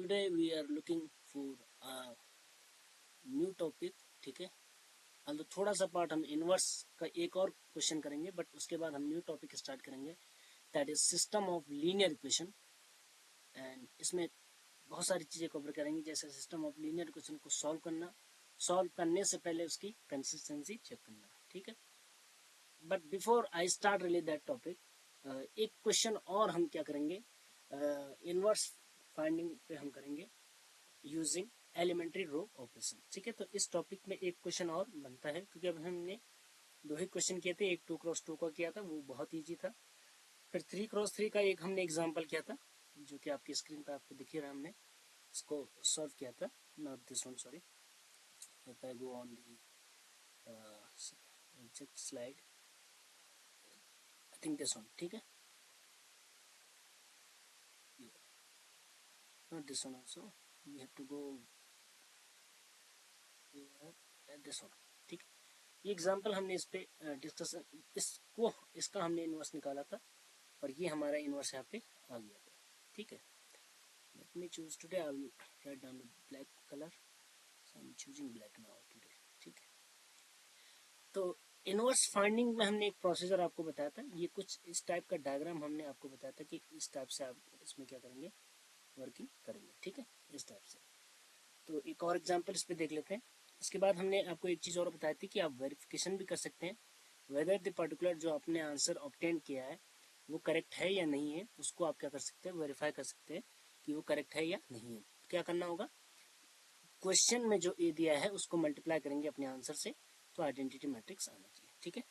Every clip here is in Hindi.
today we are looking for a new topic. ठीक है, तो थोड़ा सा पार्ट हम इनवर्स का एक और क्वेश्चन करेंगे, बट उसके बाद हम न्यू टॉपिक स्टार्ट करेंगे, that is system of linear equation. And इसमें बहुत सारी चीज़ें कवर करेंगे, जैसे सिस्टम ऑफ लीनियर इक्वेशन को सॉल्व करने से पहले उसकी कंसिस्टेंसी चेक करना। ठीक है, but before I start really that topic, एक क्वेश्चन और हम क्या करेंगे, इनवर्स फाइंडिंग पे हम करेंगे यूजिंग एलिमेंट्री रो ऑपरेशन। ठीक है, तो इस टॉपिक में एक क्वेश्चन और बनता है, क्योंकि अब हमने 2 ही क्वेश्चन किए थे। एक 2x2 का किया था, वो बहुत ईजी था। फिर 3x3 का एक हमने एग्जांपल किया था, जो कि आपकी स्क्रीन पर आपको दिख रहा है। हमने इसको सॉल्व किया था, not this one, sorry, if I go on the slide, I think this one. ठीक है, not this one also, we have to go here, this one। ठीक है, ये एग्जांपल हमने इस पे डिस्कशन इसका हमने इनवर्स निकाला था, और ये हमारा इनवर्स यहाँ पे आ गया था। ठीक है, let me choose today, I will write down the black colour, so I am choosing black now today. ठीक है, तो इनवर्स फाइंडिंग में हमने एक प्रोसीजर आपको बताया था। ये कुछ इस टाइप का डायग्राम हमने आपको बताया था कि इस टाइप से आप इसमें क्या करेंगे, वर्किंग करेंगे। ठीक है, इस टाइप से। तो एक और एग्जांपल इस पे देख लेते हैं। इसके बाद हमने आपको एक चीज़ और बताई थी कि आप वेरिफिकेशन भी कर सकते हैं, वेदर द पर्टिकुलर जो आपने आंसर ऑब्टेन किया है वो करेक्ट है या नहीं है। उसको आप क्या कर सकते हैं, वेरीफाई कर सकते हैं कि वो करेक्ट है या नहीं है। क्या करना होगा, क्वेश्चन में जो ए दिया है उसको मल्टीप्लाई करेंगे अपने आंसर से, तो आइडेंटिटी मैट्रिक्स आना चाहिए। ठीक है,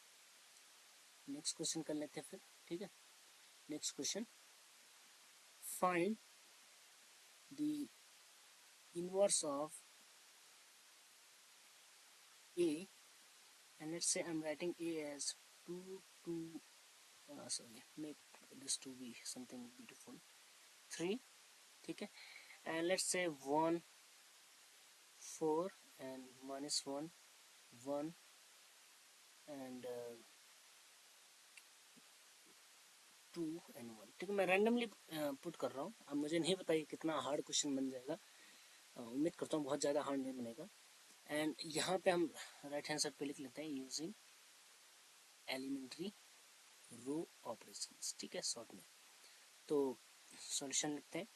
नेक्स्ट क्वेश्चन कर लेते हैं फिर। ठीक है, next question, find the inverse of A, and let's say I'm writing A as 2 sorry, make this to be something beautiful, 3. ठीक है, and let's say 1 4 and -1 1 and 2 and 1। ठीक है, मैं रैंडमली पुट कर रहा हूँ। अब मुझे नहीं पता ये कितना हार्ड क्वेश्चन बन जाएगा, उम्मीद करता हूँ बहुत ज़्यादा हार्ड नहीं बनेगा। एंड यहाँ पे हम राइट हैंड साइड पे लिख लेते हैं यूजिंग एलिमेंट्री रो ऑपरेशंस। ठीक है, शॉर्ट में। तो सॉल्यूशन लिखते हैं।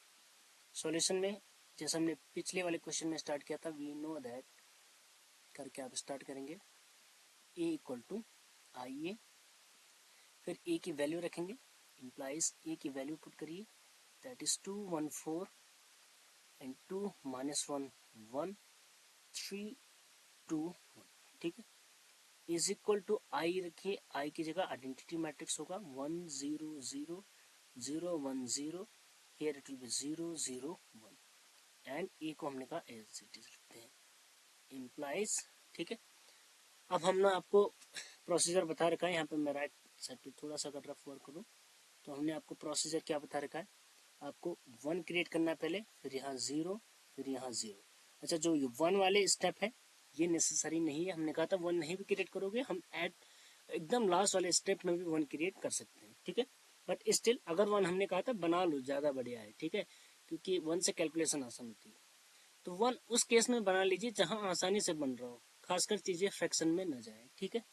सॉल्यूशन में जैसे हमने पिछले वाले क्वेश्चन में स्टार्ट किया था, वी नो दैट करके आप स्टार्ट करेंगे, ए इक्वल टू आई ए, फिर ए की वैल्यू रखेंगे, इम्प्लाइज ए की वैल्यू पुट करिए, दैट इज 2 1 4 एंड 2 -1 1 3 2 1। ठीक है, इज इक्वल टू आई रखिए, आई की जगह आइडेंटिटी मैट्रिक्स होगा 1 0 0 0 1 0, here it will be 0 0 1, and A को हमने कहा एज इट इज रखते हैं, इम्प्लाइज। ठीक है, अब हम ना आपको प्रोसीजर बता रखा है। यहाँ पे मैं राइट साइड पे थोड़ा सा अगर रफ वर्क करूँ तो हमने आपको प्रोसीजर क्या बता रखा है, आपको 1 क्रिएट करना है पहले, फिर यहाँ 0, फिर यहाँ 0। अच्छा, जो 1 वाले स्टेप है ये नेसेसरी नहीं है, हमने कहा था 1 नहीं भी क्रिएट करोगे, हम ऐड एकदम लास्ट वाले स्टेप में भी 1 क्रिएट कर सकते हैं। ठीक है, बट स्टिल अगर 1 हमने कहा था बना लो, ज़्यादा बढ़िया है। ठीक है, क्योंकि 1 से कैलकुलेशन आसान होती है, तो 1 उस केस में बना लीजिए जहाँ आसानी से बन रहा हो, खासकर चीज़ें फ्रैक्शन में न जाए। ठीक है,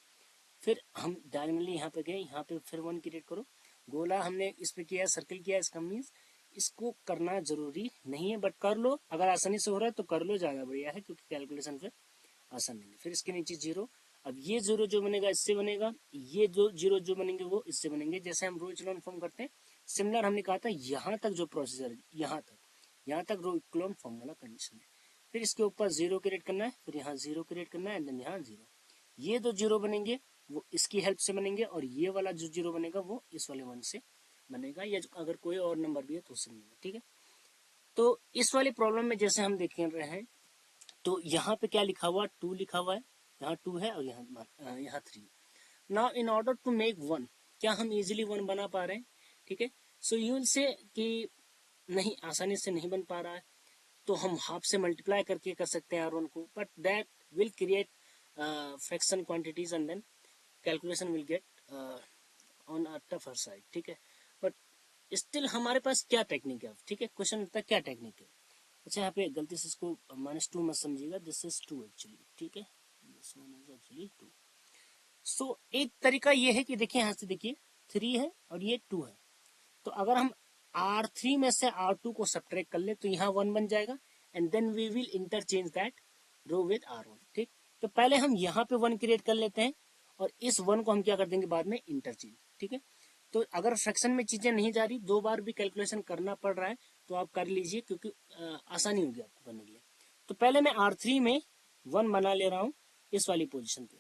फिर हम डायगनली यहाँ पे गए, यहाँ पे फिर 1 क्रिएट करो, गोला हमने इस पे किया, सर्कल किया, इसका मीन्स इसको करना जरूरी नहीं है, बट कर लो, अगर आसानी से हो रहा है तो कर लो, ज़्यादा बढ़िया है, क्योंकि कैलकुलेशन फिर आसान नहीं है। फिर इसके नीचे 0, अब ये 0 जो बनेगा इससे बनेगा, ये जो 0 जो बनेंगे वो इससे बनेंगे, जैसे हम रो इक्लोन फॉर्म करते हैं। सिमिलर हमने कहा था यहाँ तक जो प्रोसीजर है, यहाँ तक रो इक्लोन फॉर्म वाला कंडीशन है। फिर इसके ऊपर 0 क्रिएट करना है, फिर यहाँ 0 क्रिएट करना है, एंड देन यहाँ 0। ये जो 0 बनेंगे वो इसकी हेल्प से बनेंगे, और ये वाला जो 0 बनेगा वो इस वाले 1 से बनेगा, या अगर कोई और नंबर भी है तो उससे बनेगा। ठीक है, तो इस वाली प्रॉब्लम में जैसे हम देख रहे हैं, तो यहाँ पे क्या लिखा हुआ, 2 लिखा हुआ है, यहाँ 2 है और यहाँ 3। Now in order to make 1, क्या हम इजीली 1 बना पा रहे हैं? ठीक है, सो यूल से कि नहीं, आसानी से नहीं बन पा रहा है, तो हम हाफ से मल्टीप्लाई करके कर सकते हैं R1 को, but that will create fraction quantities and then calculation will get on a tougher side. ठीक है, बट स्टिल हमारे पास क्या टेक्निक है? ठीक है, क्वेश्चन होता है क्या टेक्निक है। अच्छा यहाँ पे गलती से इसको -2 मत समझिएगा, दिस इज 2 एक्चुअली, ठीक है, दिस वन इज एक्चुअली 2। सो एक तरीका ये है कि देखिए यहाँ से देखिए 3 है और ये 2 है, तो अगर हम R3 में से R2 को सब्ट्रैक्ट कर ले तो यहाँ 1 बन जाएगा, and then we will interchange that row with R1, ठीक। तो पहले हम यहाँ पे 1 क्रिएट कर लेते हैं और इस 1 को हम क्या कर देंगे बाद में इंटरचेंज, ठीक है। तो अगर फ्रैक्शन में चीजें नहीं जा रही, 2 बार भी कैलकुलेशन करना पड़ रहा है, तो आप कर लीजिए, क्योंकि आसानी होगी आपको करने के लिए। तो पहले मैं R3 में 1 बना ले रहा हूँ इस वाली पोजिशन पे,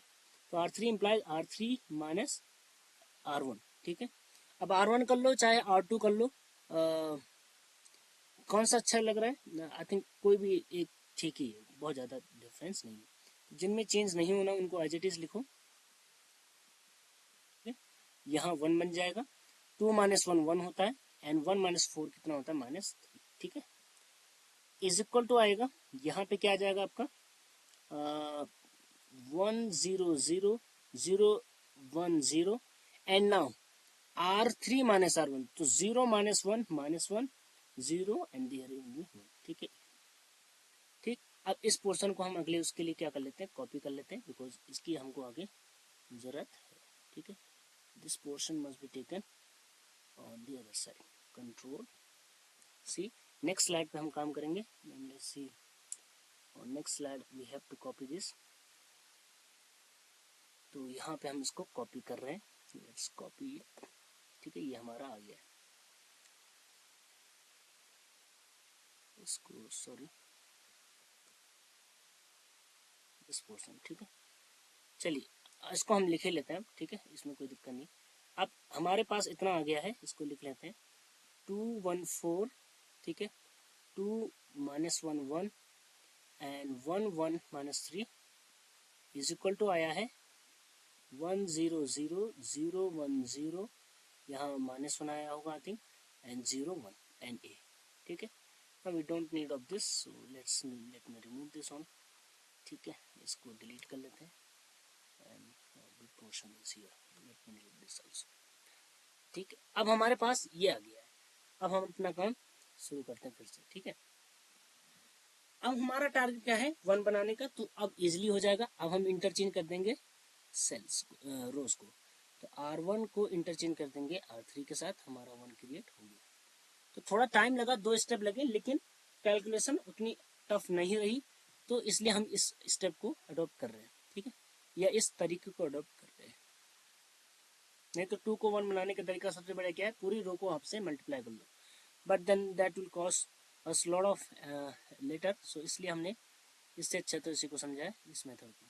तो R3 implies R3 minus R1, ठीक है। अब R1 कर लो चाहे R2 कर लो, कौन सा अच्छा लग रहा है, आई थिंक कोई भी एक ठीक ही है, बहुत ज़्यादा डिफरेंस नहीं है। जिनमें चेंज नहीं होना उनको एज इट इज लिखो, यहाँ 1 बन जाएगा, 2 माइनस 1 1 होता है, एंड 1 माइनस 4 कितना होता है -3, ठीक है, इज इक्वल टू आएगा, यहाँ पे क्या आ जाएगा आपका 1 0 0 0 1 0, and now R3 minus R1, तो 0 minus 1 0 and there will be 1, ठीक है, ठीक। अब इस पोर्शन को हम अगले उसके लिए क्या कर लेते हैं, कॉपी कर लेते हैं, बिकॉज इसकी हमको आगे जरूरत है, ठीक है। This portion must be taken on the other side, control C. Next slide पे हम काम करेंगे, लेट्स सी, और next slide we have to copy this, तो यहाँ पे हम इसको कॉपी कर रहे हैं, लेट्स कॉपी, ठीक है, ये हमारा आ गया, इसको सॉरी इस पोर्शन, ठीक है। चलिए इसको हम लिखे लेते हैं, ठीक है, इसमें कोई दिक्कत नहीं। अब हमारे पास इतना आ गया है, इसको लिख लेते हैं 2 1 4, ठीक है, 2 minus 1 1 and 1 1 minus 3 is equal to आया है 1 0 0 0 1 0, यहाँ -1 आया होगा I think, and 0 1 and a, ठीक है। अब we don't need of this, so let me remove this on, ठीक है, इसको डिलीट कर लेते हैं, and portion is here, let me delete this also, ठीक है। अब हमारे पास ये आ गया है, अब हम अपना काम शुरू करते हैं फिर से, ठीक है। अब हमारा टारगेट क्या है, 1 बनाने का, तो अब इजिली हो जाएगा। अब हम इंटरचेंज कर देंगे सेल्स रोज को, तो R1 को इंटरचेंज कर देंगे R3 के साथ, हमारा 1 क्रिएट हो गया। तो थोड़ा टाइम लगा, 2 स्टेप लगे, लेकिन कैलकुलेशन उतनी टफ नहीं रही, तो इसलिए हम इस स्टेप को अडॉप्ट कर रहे हैं, ठीक है, या इस तरीके को अडॉप्ट कर रहे हैं। नहीं तो 2 को 1 बनाने का तरीका सबसे बड़ा क्या है, पूरी रो को आपसे मल्टीप्लाई कर लो, but then that will cost us lot of letter, so इसलिए हमने इससे अच्छा तो इसी को समझा है, इस मेथड को,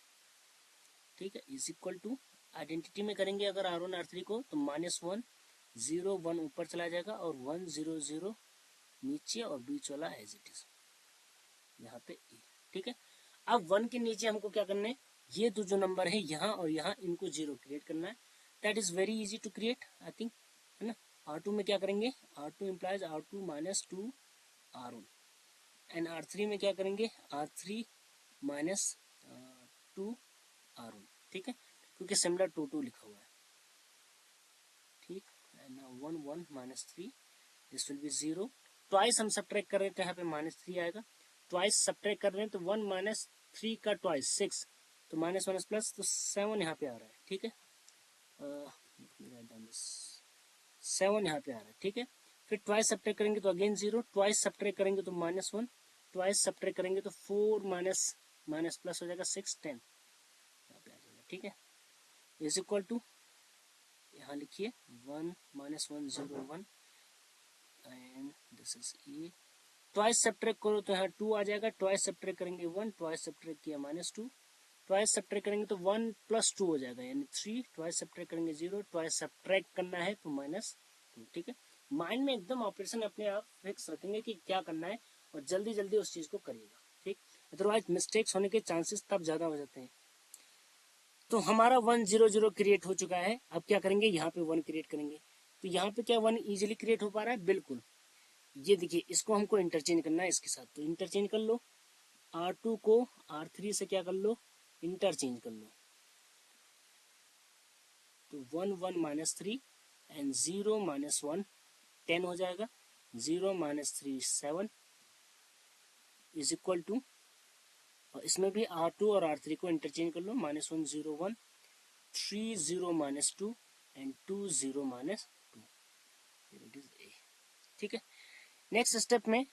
ठीक है। इज इक्वल टू आइडेंटिटी में करेंगे अगर R1 R3 को, तो -1 0 1 ऊपर चला जाएगा और 1 0 0 नीचे, और बीच वाला एज इट इज यहाँ पे ए, ठीक है। अब 1 के नीचे हमको क्या करना है, ये तो जो नंबर है यहाँ और यहाँ, इनको 0 क्रिएट करना है, that is very easy to create I think, है ना। R2 में क्या करेंगे, R2 implies R2 minus 2 R1, and R3 में क्या करेंगे, R3 माइनस 2 R1, ठीक है, क्योंकि सिमिलर 2 2 लिखा हुआ है, ठीक, and 1 1 minus 3, this will be 0, twice हम सब्ट्रैक्ट कर रहे हैं तो यहाँ पे -3 आएगा, ट्वाइस सब्ट्रैक्ट कर रहे हैं तो 1 माइनस 3 का ट्वाइस 6, तो माइनस माइनस प्लस, तो 7 यहाँ पे आ रहा है, ठीक है, 7 यहाँ पे आ रहा है, ठीक है। फिर ट्वाइस सब्ट्रैक्ट करेंगे तो अगेन 0, ट्वाइस सब्ट्रैक्ट करेंगे तो -1, ट्वाइस सब्ट्रैक्ट करेंगे तो 4 माइनस माइनस प्लस हो जाएगा 6 10 यहाँ पे आ जाएगा, ठीक है, इज इक्वल टू, यहाँ लिखिए 1 minus 1 0 1 and this is a, twice subtract करो तो यहाँ 2 आ जाएगा, ट्वाइस सब्ट्रैक्ट करेंगे 1, ट्वाइस सब्ट्रैक्ट किया -2, ट्वाइस सब्ट्रैक्ट करेंगे तो 1 प्लस 2 हो जाएगा यानी 3, ट्वाइस सब्ट्रैक्ट करेंगे 0, ट्वाइस सब्ट्रैक्ट करना है तो -2, ठीक है। माइंड में एकदम ऑपरेशन अपने आप फिक्स रखेंगे कि क्या करना है, और जल्दी जल्दी उस चीज को करिएगा, ठीक, अदरवाइज मिस्टेक्स होने के चांसेस तब ज्यादा हो जाते हैं। तो हमारा 1 0 0 क्रिएट हो चुका है, अब क्या करेंगे, यहाँ पे 1 क्रिएट करेंगे, तो यहाँ पे क्या 1 इजिली क्रिएट हो पा रहा है, बिल्कुल, ये देखिए, इसको हमको इंटरचेंज करना है इसके साथ, तो इंटरचेंज कर लो, R2 को R3 से क्या कर लो, इंटरचेंज कर लो, तो 1 1 माइनस 3 एंड 0 माइनस 1 10 हो जाएगा, 0 माइनस 3 7, इज इक्वल टू, इसमें भी R2 और R3 को इंटरचेंज कर लो, -1 0 1, 3 0 -2 एंड 2 0 -2, इट इज A। ठीक है, नेक्स्ट स्टेप में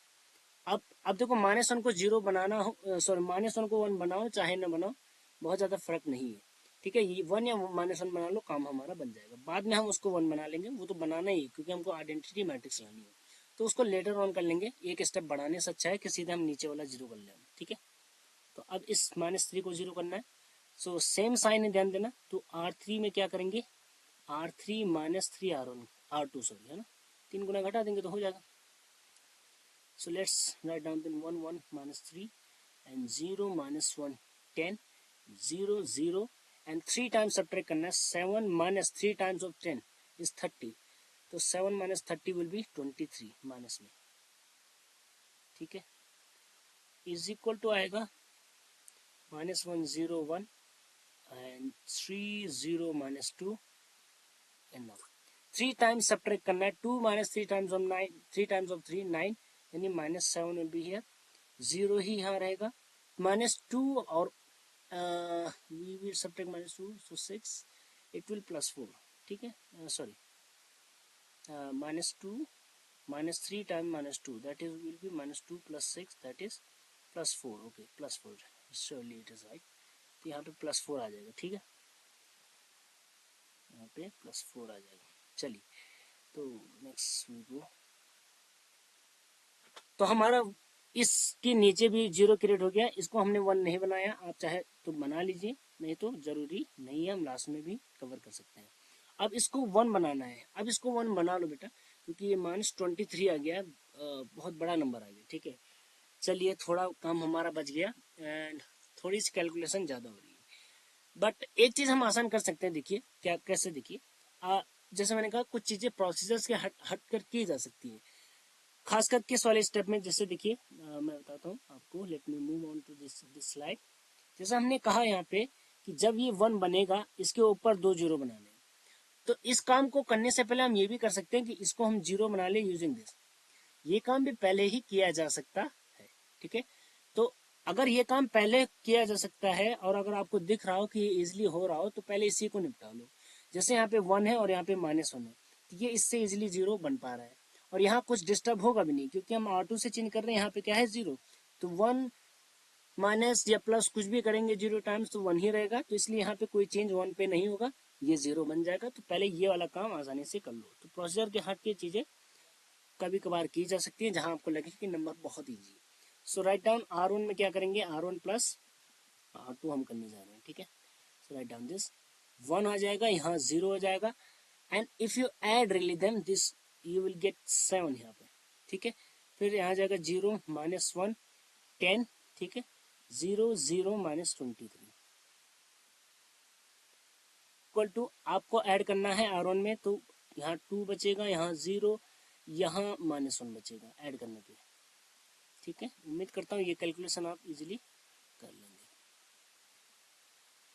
अब देखो -1 को 0 बनाना हो, सॉरी -1 को 1 बनाओ चाहे ना बनाओ, बहुत ज़्यादा फर्क नहीं है। ठीक है, ये 1 या -1 बना लो, काम हमारा बन जाएगा। बाद में हम उसको 1 बना लेंगे, वो तो बनाना ही, क्योंकि हमको आइडेंटिटी मैट्रिक्स लानी है, तो उसको लेटर ऑन कर लेंगे। एक स्टेप बढ़ाने से अच्छा है कि सीधे हम नीचे वाला 0 कर लें। ठीक है, तो अब इस -3 को 0 करना है, सो सेम साइन है, ध्यान देना। तो R3 में क्या करेंगे, R3 -3 R2 सॉरी, है ना, 3 गुना घटा देंगे तो हो जाएगा। So let's write down then 1 1 -3 and 0 -1 10, 0 0 and 3 times subtract करना है। 7 minus 3 times of 10 is 30, तो 7 minus 30 will be 23 माइनस में। ठीक है, इज इक्वल टू आएगा -1 0 1 and 3 0 -2 and now 3 times subtract करना है। 2 minus 3 times of 9, 3 times of 3 9, यानी -7 will be here, 0 ही यहाँ रहेगा, -2 और we will subtract -2, so 6, it will +4। ठीक है, sorry, -2 -3 times -2, that is will be -2 + 6, that is +4। Okay, +4, surely it is right, तो यहाँ पे +4 आ जाएगा। ठीक है, यहाँ पे +4 आ जाएगा। चलिए, तो नेक्स्ट वी गो, तो हमारा इसके नीचे भी 0 क्रिएट हो गया। इसको हमने 1 नहीं बनाया, आप चाहे तो बना लीजिए, नहीं तो जरूरी नहीं है, हम लास्ट में भी कवर कर सकते हैं। अब इसको 1 बनाना है, अब इसको 1 बना लो बेटा, क्योंकि ये -23 आ गया, बहुत बड़ा नंबर आ गया। ठीक है, चलिए, थोड़ा काम हमारा बच गया एंड थोड़ी सी कैलकुलेशन ज़्यादा हो रही है, बट एक चीज़ हम आसान कर सकते हैं। देखिए क्या, कैसे, देखिए, जैसे मैंने कहा, कुछ चीज़ें प्रोसीजर्स के हट कर की जा सकती है, खासकर किस वाले स्टेप में। जैसे देखिए, मैं बताता हूँ आपको, let me move on to this slide. जैसे हमने कहा यहाँ पे कि जब ये 1 बनेगा, इसके ऊपर 2 0 बनाने, तो इस काम को करने से पहले हम ये भी कर सकते हैं कि इसको हम 0 बना ले यूजिंग दिस। ये काम भी पहले ही किया जा सकता है। ठीक है, तो अगर ये काम पहले किया जा सकता है और अगर आपको दिख रहा हो कि ये इजिली हो रहा हो, तो पहले इसी को निपटा लो। जैसे यहाँ पे 1 है और यहाँ पे -1 है, तो ये इससे इजिली 0 बन पा रहा है, और यहाँ कुछ डिस्टर्ब होगा भी नहीं, क्योंकि हम R2 से चेंज कर रहे हैं। यहाँ पे क्या है, 0, तो 1 माइनस या प्लस कुछ भी करेंगे 0 टाइम्स तो 1 ही रहेगा, तो इसलिए यहाँ पे कोई चेंज 1 पे नहीं होगा, ये 0 बन जाएगा। तो पहले ये वाला काम आसानी से कर लो। तो प्रोसीजर के हट के चीज़ें कभी कभार की जा सकती है, जहां आपको लगे कि नंबर बहुत ईजी है। सो राइट डाउन, R1 में क्या करेंगे, R1 प्लस R2 हम करने जा रहे हैं। ठीक है, सो राइट डाउन दिस, 1 आ जाएगा, यहाँ 0 हो जाएगा, and if you add relief them this you will gate 7 यहाँ पे। ठीक है, फिर यहाँ जाएगा 0 -1 10, ठीक है, 0 0 -23 इक्वल टू, आपको ऐड करना है R1 में, तो यहाँ 2 बचेगा, यहाँ 0, यहाँ -1 बचेगा ऐड करने पे। ठीक है, उम्मीद करता हूँ ये कैलकुलेशन आप इजीली कर लेंगे।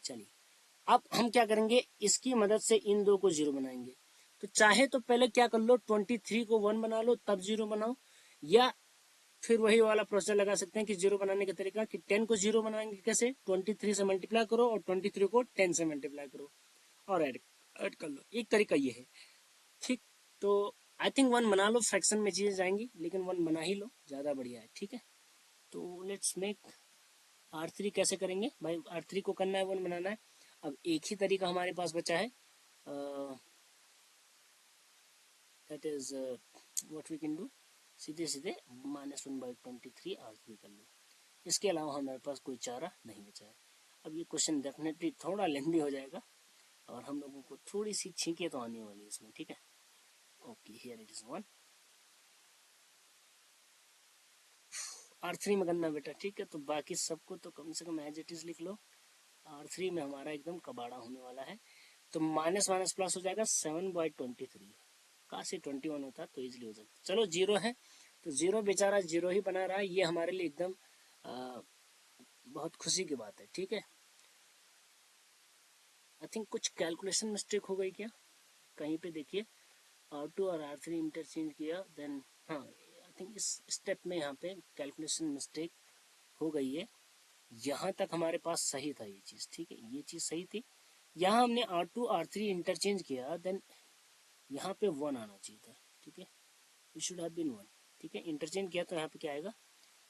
चलिए, अब हम क्या करेंगे, इसकी मदद से इन दो को 0 बनाएंगे। तो चाहे तो पहले क्या कर लो, 23 को 1 बना लो, तब 0 बनाओ, या फिर वही वाला प्रोसेस लगा सकते हैं कि 0 बनाने का तरीका कि 10 को 0 बनाएंगे कैसे, 23 से मल्टीप्लाई करो और 23 को 10 से मल्टीप्लाई करो और ऐड कर लो। एक तरीका ये है। ठीक, तो आई थिंक 1 बना लो, फ्रैक्शन में चीजें जाएंगी, लेकिन 1 बना ही लो, ज्यादा बढ़िया है। ठीक है, तो लेट्स मेक R3 कैसे करेंगे भाई, R3 को करना है 1 बनाना है। अब एक ही तरीका हमारे पास बचा है, that is what we can do, सीधे सीधे -1/23 R3 कर लो। इसके अलावा हमारे पास कोई चारा नहीं बचा है। अब ये क्वेश्चन डेफिनेटली थोड़ा लेंथी हो जाएगा और हम लोगों को थोड़ी सी छींके तो आने वाली है इसमें। ठीक है, okay, here it is 1, R3 में करना बेटा। ठीक है, तो बाकी सबको तो कम से कम एज इट इज लिख लो। R3 में हमारा एकदम कबाड़ा होने वाला है, तो माइनस माइनस प्लस हो जाएगा 7/23। काश 21 होता तो इजिली हो जाता। चलो 0 है तो 0 बेचारा 0 ही बना रहा है, ये हमारे लिए एकदम बहुत खुशी की बात है। ठीक है, आई थिंक कुछ कैलकुलेशन मिस्टेक हो गई क्या, कहीं पे देखिए, R2 और R3 इंटरचेंज किया, देन हाँ, आई थिंक इस स्टेप में यहाँ पे कैलकुलेशन मिस्टेक हो गई है। यहाँ तक हमारे पास सही था ये चीज़, ठीक है, ये चीज़ सही थी। यहाँ हमने R2 R3 इंटरचेंज किया, देन यहाँ पे 1 आना चाहिए था, ठीक है, इट शुड हैव बीन 1, ठीक है, इंटरचेंज किया तो यहाँ पे क्या आएगा,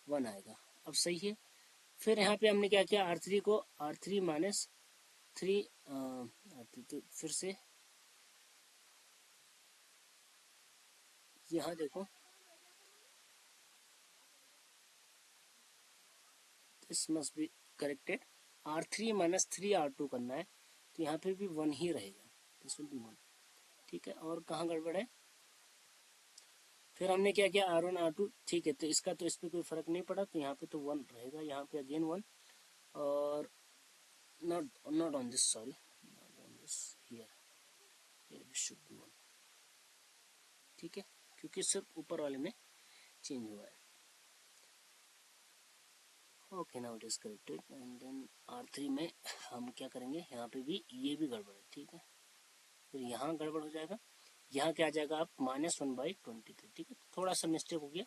1 आएगा। अब सही है। फिर यहाँ पे हमने क्या किया, R3 को R3 माइनस 3, तो फिर से यहाँ देखो, this must be corrected, R3 minus 3 R2 करना है, तो यहाँ पे भी 1 ही रहेगा, दिस विल बी 1, ठीक है। और कहाँ गड़बड़ है, फिर हमने क्या किया, R1 R2, ठीक है, तो इसका तो इस पर कोई फर्क नहीं पड़ा, तो यहाँ पे तो 1 रहेगा, यहाँ पे अगेन 1, और not on this, sorry, not on this, here should be 1, ठीक है, क्योंकि सिर्फ ऊपर वाले में चेंज हुआ है। Okay, now it is corrected. And then R3 में हम क्या करेंगे, यहाँ पे भी ये भी गड़बड़ है, ठीक है, फिर यहाँ गड़बड़ हो जाएगा, यहाँ क्या आ जाएगा आप -1/23, ठीक है, थोड़ा सा मिस्टेक हो गया।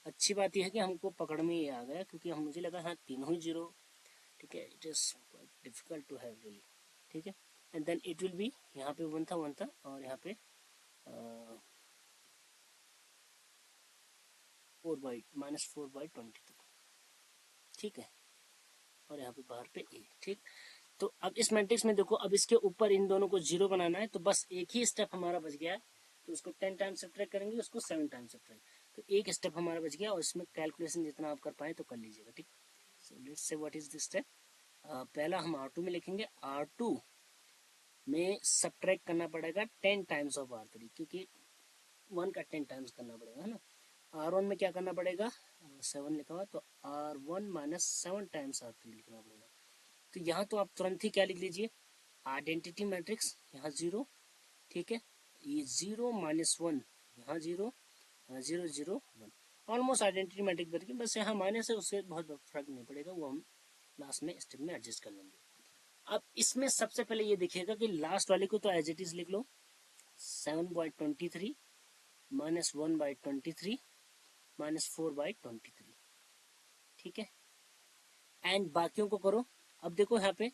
अच्छी बात यह है कि हमको पकड़ में ये आ गया, क्योंकि हम मुझे लगा हाँ तीनों ही 0, ठीक है, it is difficult to have really, ठीक है। And then it will be, यहाँ पे 1 था और यहाँ पे 4/23, ठीक है, और यहाँ पे बाहर पे ए, ठीक। तो अब इस मैट्रिक्स में देखो, अब इसके ऊपर इन दोनों को 0 बनाना है, तो बस एक ही स्टेप हमारा बच गया है, तो उसको 10 टाइम्स सब्ट्रैक्ट करेंगे, उसको 7 टाइम्स सब्ट्रैक्ट, तो एक स्टेप हमारा बच गया, और इसमें कैलकुलेशन जितना आप कर पाए तो कर लीजिएगा, ठीक। So let's say what is this step. पहला हम R2 में लिखेंगे, R2 में सब्ट्रैक्ट करना पड़ेगा 10 टाइम्स ऑफ R3, क्योंकि 1 का 10 टाइम्स करना पड़ेगा, है ना। R1 में क्या करना पड़ेगा, 7 लिखा हुआ, तो R1 माइनस 7 टाइम्स R3 लिखना पड़ेगा। तो यहाँ तो आप तुरंत ही क्या लिख लीजिए, आइडेंटिटी मैट्रिक्स, यहाँ 0, ठीक है, ये 0 -1, यहाँ 0, 0 0 1, ऑलमोस्ट आइडेंटिटी मैट्रिक्स बन गई, बस यहाँ माइनस है, उससे बहुत फर्क नहीं पड़ेगा, वो हम लास्ट में स्टेप में एडजस्ट कर लेंगे। अब इसमें सबसे पहले ये देखिएगा कि लास्ट वाले को तो एज इट इज लिख लो, 7/23 -1/23 -4/23, ठीक है, एंड बाकियों को करो। अब देखो यहाँ पे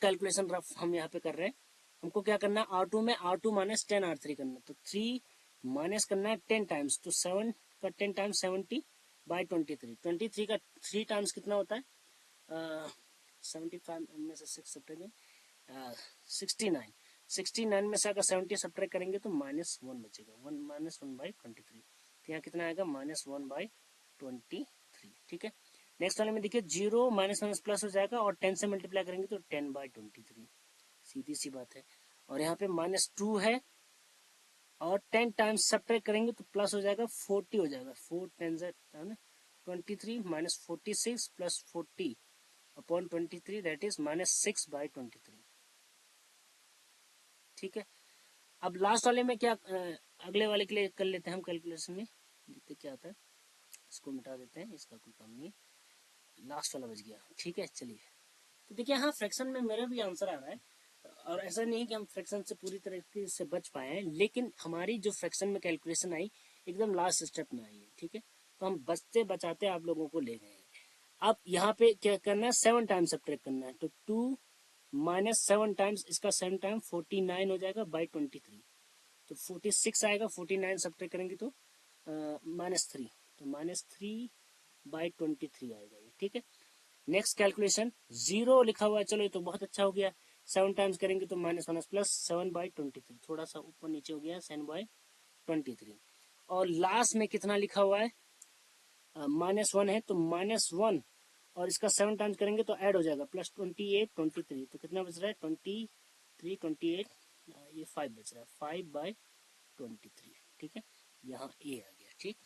कैलकुलेशन रफ हम यहाँ पे कर रहे हैं, हमको क्या करना है, R2 में R2 माइनस 10 R3 करना है, तो 3 माइनस करना है 10 टाइम्स, तो 7 का 10 टाइम्स 70/23, 23 का 3 टाइम्स कितना होता है, 75 में से 6 सब्ट्रैक्ट, 69, 69 में से अगर 70 सब्ट्रैक्ट करेंगे तो -1 बचेगा, 1 -1/23, तो यहाँ कितना आएगा, -1/23, ठीक है। नेक्स्ट वाले में देखिए, 0 माइनस प्लस हो जाएगा, और 10 से मल्टीप्लाई करेंगे तो 10/23, सीधी सी बात है। और यहाँ पे -2 है, और 10 टाइम्स सब्ट्रैक्ट करेंगे तो प्लस हो जाएगा, 40 हो जाएगा, 4 10 है ना, 23 -46 प्लस 40/23, दैट इज -6/23, ठीक है। अब लास्ट वाले में क्या, अगले वाले के लिए कर लेते हैं हम कैलकुलेशन में, देखते क्या आता है, इसको मिटा देते हैं, इसका कोई काम नहीं है, लास्ट वाला बच गया, ठीक है। चलिए, तो देखिए हाँ, फ्रैक्शन में मेरा भी आंसर आ रहा है, और ऐसा नहीं कि हम फ्रैक्शन से पूरी तरीके से बच पाए हैं, लेकिन हमारी जो फ्रैक्शन में कैलकुलेशन आई एकदम लास्ट स्टेप में आई है, ठीक है, तो हम बचते बचाते आप लोगों को ले गए हैं। अब यहाँ पे क्या करना है, 7 टाइम्स सब्ट्रैक्ट करना है, तो 2 -7 टाइम्स, इसका 7 टाइम 49 हो जाएगा /23, तो 46 आएगा, 49 सब्ट्रैक्ट करेंगे तो -3, तो -3/23 आएगा ये, ठीक है। नेक्स्ट कैलकुलेशन, 0 लिखा हुआ है, चलो ये तो बहुत अच्छा हो गया, 7 टाइम्स करेंगे तो माइनस प्लस 7/23, थोड़ा सा ऊपर नीचे हो गया, 7/23, और लास्ट में कितना लिखा हुआ है, -1 है, तो -1, और इसका 7 टाइम्स करेंगे तो ऐड हो जाएगा, +28 23, तो कितना बच रहा है, 23 28, ये 5 बच रहा है, 5/23, ठीक है, यहाँ ए आ गया, ठीक।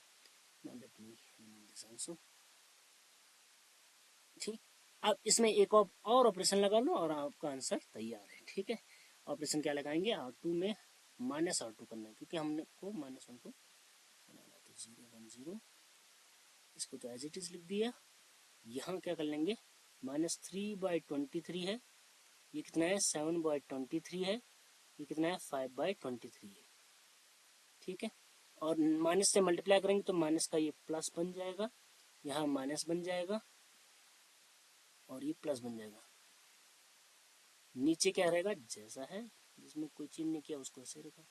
ठीक, अब इसमें एक और ऑपरेशन लगा लो और आपका आंसर तैयार है, ठीक है। ऑपरेशन क्या लगाएंगे, R2 में -R2 करना है, क्योंकि हमने को -1 को बनाना है, तो 0 1 0, इसको तो एज इट इज लिख दिया। यहाँ क्या कर लेंगे, -3/23 है, ये कितना है, 7/23 है, ये कितना है, 5/23 है, ठीक है। और माइनस से मल्टीप्लाई करेंगे तो माइनस का ये प्लस बन जाएगा, यहाँ माइनस बन जाएगा और ये प्लस बन जाएगा। नीचे क्या रहेगा, जैसा है, जिसमें कोई चेंज नहीं किया उसको ऐसे रखा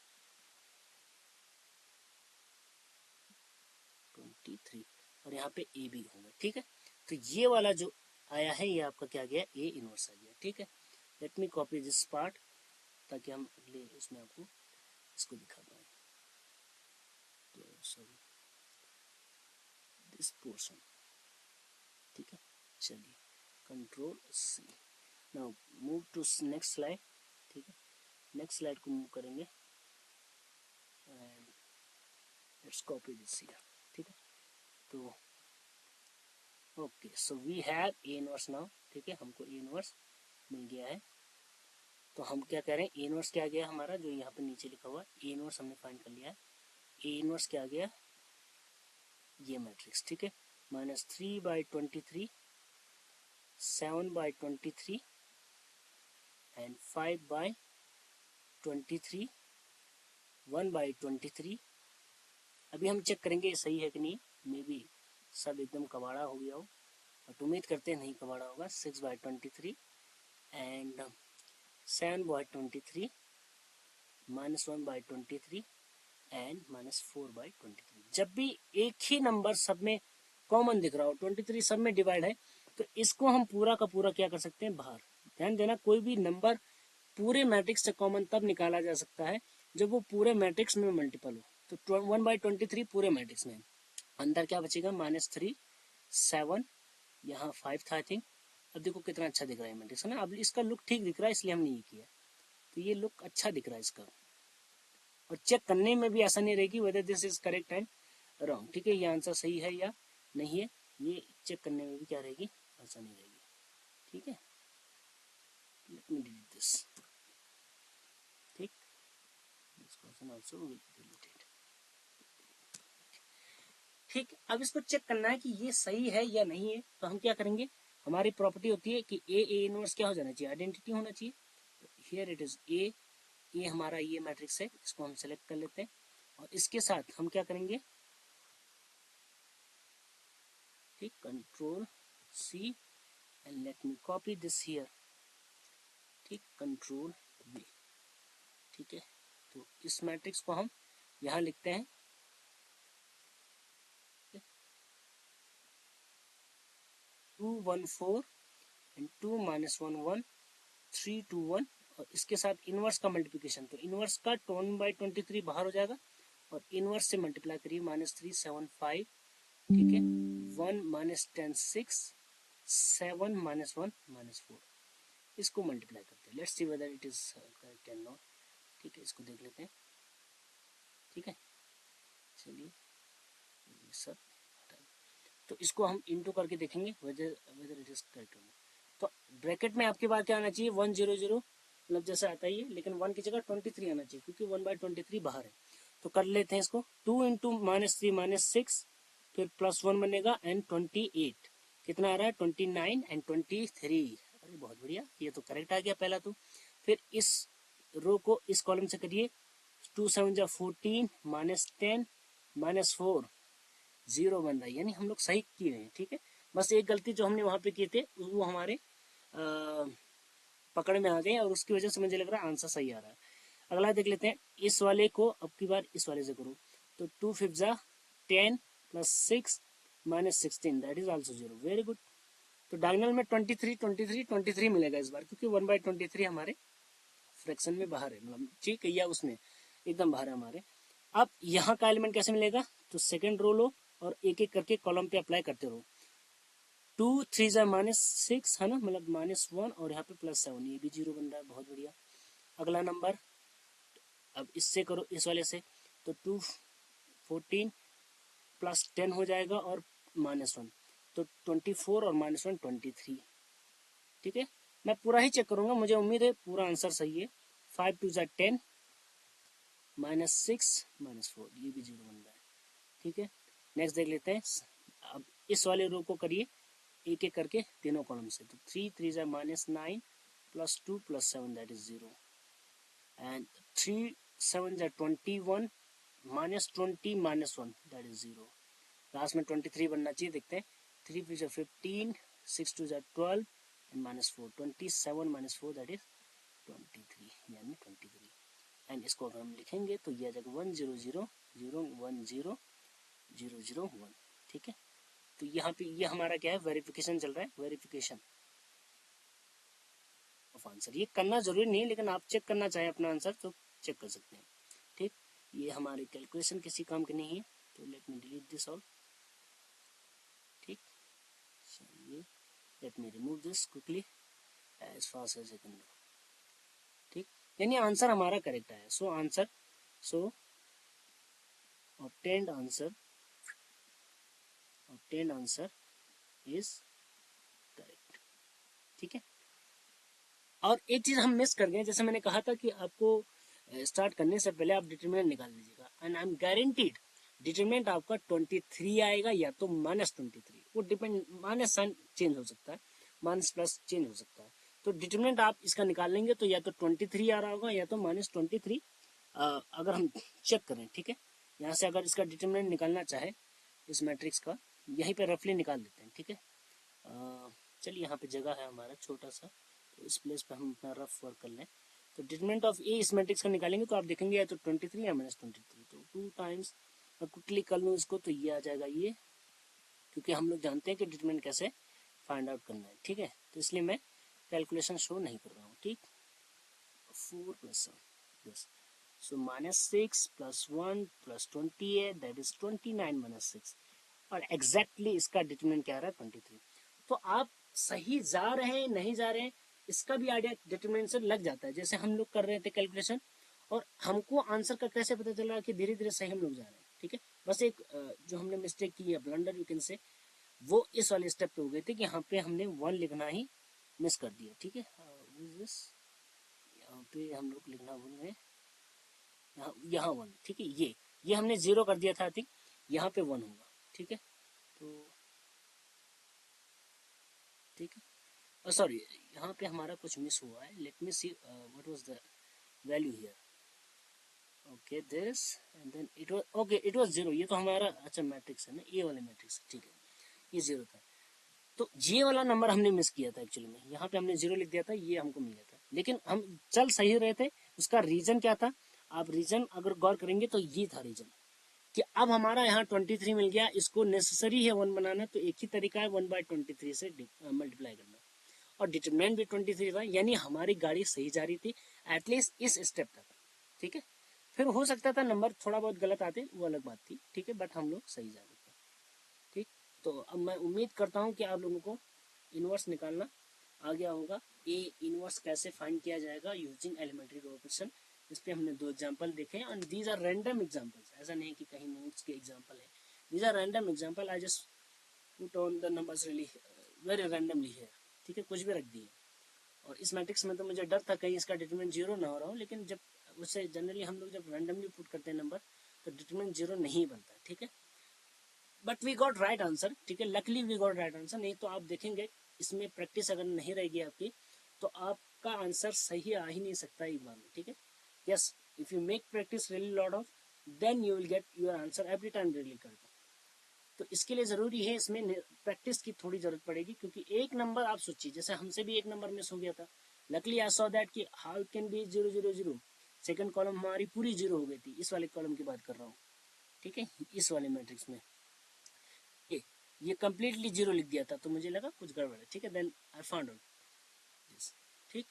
23, और यहाँ पे ए बी होगा। ठीक है, तो ये वाला जो आया है ये आपका क्या गया, ए इनवर्स आ गया। ठीक है, let me copy this part ताकि हम अगले उसमें आपको इसको दिखा पाए। तो सॉरी, दिस पोर्शन। ठीक है, चलिए control C, now move to next slide. ठीक है, नेक्स्ट स्लाइड को मूव करेंगे and let's copy this here. ठीक है, तो okay, so we have a inverse now. ठीक है, हमको ए इनवर्स मिल गया है। तो हम क्या कह रहे हैं, ए इनवर्स क्या गया हमारा, जो यहाँ पे नीचे लिखा हुआ ए इनवर्स हमने फाइंड कर लिया है। ए इनवर्स क्या गया, ये मैट्रिक्स। ठीक है, -3/23, 7/23 एंड 5/23, 1/23। अभी हम चेक करेंगे ये सही है कि नहीं, मे बी सब एकदम कबाड़ा हो गया हो, बट उम्मीद करते हैं नहीं कबाड़ा होगा। 6/23 एंड 7/23, -1/23 एंड -4/23। जब भी एक ही नंबर सब में कॉमन दिख रहा हो, 23 सब में डिवाइड है, तो इसको हम पूरा का पूरा क्या कर सकते हैं, बाहर। ध्यान देना, कोई भी नंबर पूरे मैट्रिक्स से कॉमन तब निकाला जा सकता है जब वो पूरे मैट्रिक्स में मल्टीपल हो। तो 1/23 पूरे मैट्रिक्स में, अंदर क्या बचेगा, -3, 7, यहाँ 5 था आई थिंक। अब देखो कितना अच्छा दिख रहा है मैट्रिक्स, है ना। अब इसका लुक ठीक दिख रहा है, इसलिए हमने ये किया। तो ये लुक अच्छा दिख रहा है इसका, और चेक करने में भी आसानी रहेगी whether this is correct and wrong. ठीक है, ये आंसर सही है या नहीं है, ये चेक करने में भी क्या रहेगी, आसानी रहेगी। ठीक है, लेट मी डिलीट दिस। ठीक, this question also will be deleted. ठीक, अब इसको चेक करना है कि ये सही है या नहीं है। तो हम क्या करेंगे, हमारी प्रॉपर्टी होती है कि ए इनवर्स क्या हो जाना चाहिए, आइडेंटिटी होना चाहिए। हियर इट इज ए, ये हमारा ये मैट्रिक्स है, इसको हम सेलेक्ट कर लेते हैं और इसके साथ हम क्या करेंगे, ठीक, control C and let me copy this here. ठीक, कंट्रोल वी। ठीक है, तो इस मैट्रिक्स को हम यहाँ लिखते हैं 2 1 4 एंड 2 -1 1 3 2 1, और इसके साथ इनवर्स का मल्टीप्लिकेशन। तो इनवर्स का 1/23 बाहर हो जाएगा और इनवर्स से मल्टीप्लाई करिए, -3 7 5। ठीक है, 1 -10 6, 7 -1 -4। इसको मल्टीप्लाई करते हैं, let's see whether it is correct and not. ठीक है, इसको देख लेते हैं। ठीक है, चलिए ये सब, तो इसको हम इंटू करके देखेंगे वेदर इट इज करेक्ट होगा। तो ब्रैकेट में आपके पास क्या आना चाहिए, 1 0 0, मतलब जैसा आता ही है, लेकिन 1 की जगह 23 आना चाहिए क्योंकि 1/23 बाहर है। तो कर लेते हैं इसको, 2 इंटू -3 -6, फिर +1 बनेगा एंड 28, कितना आ रहा है 29 एंड 23। अरे बहुत बढ़िया, ये तो करेक्ट आ गया पहला। तो फिर इस रो को इस कॉलम से करिए, 2 7 जा 14, -10 -4, 0 बन रहा है, यानी हम लोग सही किए हैं। ठीक है, बस एक गलती जो हमने वहां पे किए थे वो हमारे पकड़ में आ गए और उसकी वजह से मुझे लग रहा है आंसर सही आ रहा है। अगला देख लेते हैं, इस वाले को अब की बार इस वाले से करो। तो 2 5 जा 10 +6 -16, that is also 0। Very good. तो डायगोनल में 23 23 23 मिलेगा इस बार, क्योंकि 1/23 हमारे फ्रैक्शन में बाहर है, मतलब ठीक है, या उसमें एकदम बाहर है हमारे। अब यहाँ का एलिमेंट कैसे मिलेगा, तो सेकेंड रो लो और एक एक करके कॉलम पे अप्लाई करते रहो। 2 3 जा -6 है ना, मतलब -1, और यहाँ पे +7, ये भी 0 बन रहा है, बहुत बढ़िया। अगला नंबर अब इससे करो, इस वाले से, तो 2 14 +10 हो जाएगा और -1, तो 24 और -1 23। ठीक है, मैं पूरा ही चेक करूंगा, मुझे उम्मीद है पूरा आंसर सही है। 5 2 जा 10, -6 -4, ये भी 0 बन रहा है। ठीक है, नेक्स्ट देख लेते हैं। अब इस वाले रो को करिए एक एक करके तीनों कॉलम से। तो 3 3 जा -9 +2 +7, दैट इज 0 एंड 3 7 जा 21 -20 -1, दैट इज 0 लास्ट में 23 बनना चाहिए। देखते हैं, 3 × 15, 6 × 12 एंड -4, 27 - 4 दैट इज 23, यानी 23। एंड इसको अगर हम लिखेंगे तो ये आ जाएगा 1 0 0 0 1 0 0 0 1। ठीक है, तो यहाँ पे ये हमारा क्या है, वेरिफिकेशन चल रहा है, वेरिफिकेशन ऑफ आंसर। ये करना जरूरी नहीं है, लेकिन आप चेक करना चाहें अपना आंसर तो चेक कर सकते हैं। ठीक, ये हमारे कैलकुलेशन किसी काम के नहीं है, तो let me delete this all. ठीक, चलिए let me remove this quickly as fast as I can do. ठीक, यानी आंसर हमारा करेक्ट है। So answer, so obtained answer is correct। ठीक है, और एक चीज हम मिस कर गए, जैसे मैंने कहा था कि आपको स्टार्ट करने से पहले आप डिटरमिनेंट निकाल लीजिएगा, and I am guaranteed determinant आपका 23 आएगा या तो -23। वो डिपेंड, माइनस साइन चेंज हो सकता है, माइनस प्लस चेंज हो सकता है। तो डिटरमिनेंट आप इसका निकाल लेंगे तो या तो 23 आ रहा होगा या तो -23, अगर हम चेक करें। ठीक है, यहाँ से अगर इसका डिटरमिनेंट निकालना चाहे इस मैट्रिक्स का, यहीं पे रफली निकाल देते हैं। ठीक है, चलिए यहाँ पे जगह है हमारा छोटा सा, तो इस प्लेस पे हम अपना रफ वर्क कर लें। तो डिटरमिनेंट ऑफ ए इस मैट्रिक्स का निकालेंगे तो आप देखेंगे या तो 23 या -23। तो 2 टाइम्स मैं क्विकली कर लूँ इसको, तो ये आ जाएगा ये, क्योंकि हम लोग जानते हैं कि डिटरमिनेंट कैसे फाइंड आउट करना है। ठीक है, तो इसलिए मैं कैलकुलेशन शो नहीं कर रहा हूँ। ठीक, 4 + 7 सो -6 + 1 + 28 दैट इज 29 - 6, और एग्जैक्टली इसका डिटरमिनेंट क्या आ रहा है 23। तो आप सही जा रहे हैं नहीं जा रहे हैं इसका भी आइडिया डिटरमिनेंट से लग जाता है। जैसे हम लोग कर रहे थे कैलकुलेशन, और हमको आंसर का कैसे पता चला कि धीरे धीरे सही हम लोग जा रहे हैं। ठीक है, बस एक जो हमने मिस्टेक की है, ब्लंडर यू कैन से, वो इस वाले स्टेप पे हो गई थी कि यहाँ पे हमने 1 लिखना ही मिस कर दिया। ठीक है, यहाँ पे हम लोग लिखना भूल गए, यहाँ 1। ठीक है, ये हमने 0 कर दिया था, आई थिंक यहाँ पे 1 होगा। ठीक है, तो ठीक है, सॉरी यहाँ पे हमारा कुछ मिस हुआ है। Let me see what was the value here. Okay this and then it was, okay it was 0। ये तो हमारा अच्छा मैट्रिक्स है ना, ए वाले मैट्रिक्स। ठीक है, ये 0 था, तो ये वाला नंबर हमने मिस किया था एक्चुअली में। यहाँ पे हमने 0 लिख दिया था, ये हमको मिल गया था, लेकिन हम चल सही रहे थे। उसका रीजन क्या था, आप रीजन अगर गौर करेंगे तो ये था रीजन कि अब हमारा यहाँ 23 मिल गया, इसको नेसेसरी है 1 बनाना, तो एक ही तरीका है 1/23 से मल्टीप्लाई करना, और डिटरमिनेंट भी 23 था, यानी हमारी गाड़ी सही जा रही थी एटलीस्ट इस स्टेप तक। ठीक है, फिर हो सकता था नंबर थोड़ा बहुत गलत आते, वो अलग बात थी। ठीक है, बट हम लोग सही जा रहे थे। ठीक, तो अब मैं उम्मीद करता हूँ कि आप लोगों को इनवर्स निकालना आ गया होगा। ए इनवर्स कैसे फाइंड किया जाएगा यूजिंग एलिमेंट्री कोएफिशिएंट, इस पे हमने 2 एग्जांपल देखे, and these are random examples. ऐसा नहीं कि कहीं नोट्स के एग्जांपल है, these are random example. I just put on the numbers really very randomly है। ठीक है, कुछ भी रख दिए। और इस मैट्रिक्स में तो मुझे डर था कहीं इसका डिटरमिनेंट 0 ना हो रहा हो, लेकिन जब उससे जनरली हम लोग जब रैंडमली पुट करते हैं नंबर, तो डिटरमिनेंट 0 नहीं बनता। ठीक है, but we got right answer. ठीक है, luckily we got right answer. नहीं तो आप देखेंगे इसमें प्रैक्टिस अगर नहीं रहेगी आपकी, तो आपका आंसर सही आ ही नहीं सकता एक बार में। ठीक है, yes, if you make practice really lot of, then you will get your answer every time really correct. तो इसके लिए जरूरी है इसमें प्रैक्टिस की थोड़ी जरूरत पड़ेगी, क्योंकि एक नंबर आप सोचिए, जैसे हमसे भी एक नंबर मिस हो गया था। लकली आई सॉ दैट कि how it can be 0 0 0। Second column हमारी पूरी 0 हो गई थी, इस वाले कॉलम की बात कर रहा हूँ। ठीक है, इस वाले मैट्रिक्स में ये कम्प्लीटली 0 लिख दिया था, तो मुझे लगा कुछ गड़बड़ है। ठीक है, then I found out this. ठीक,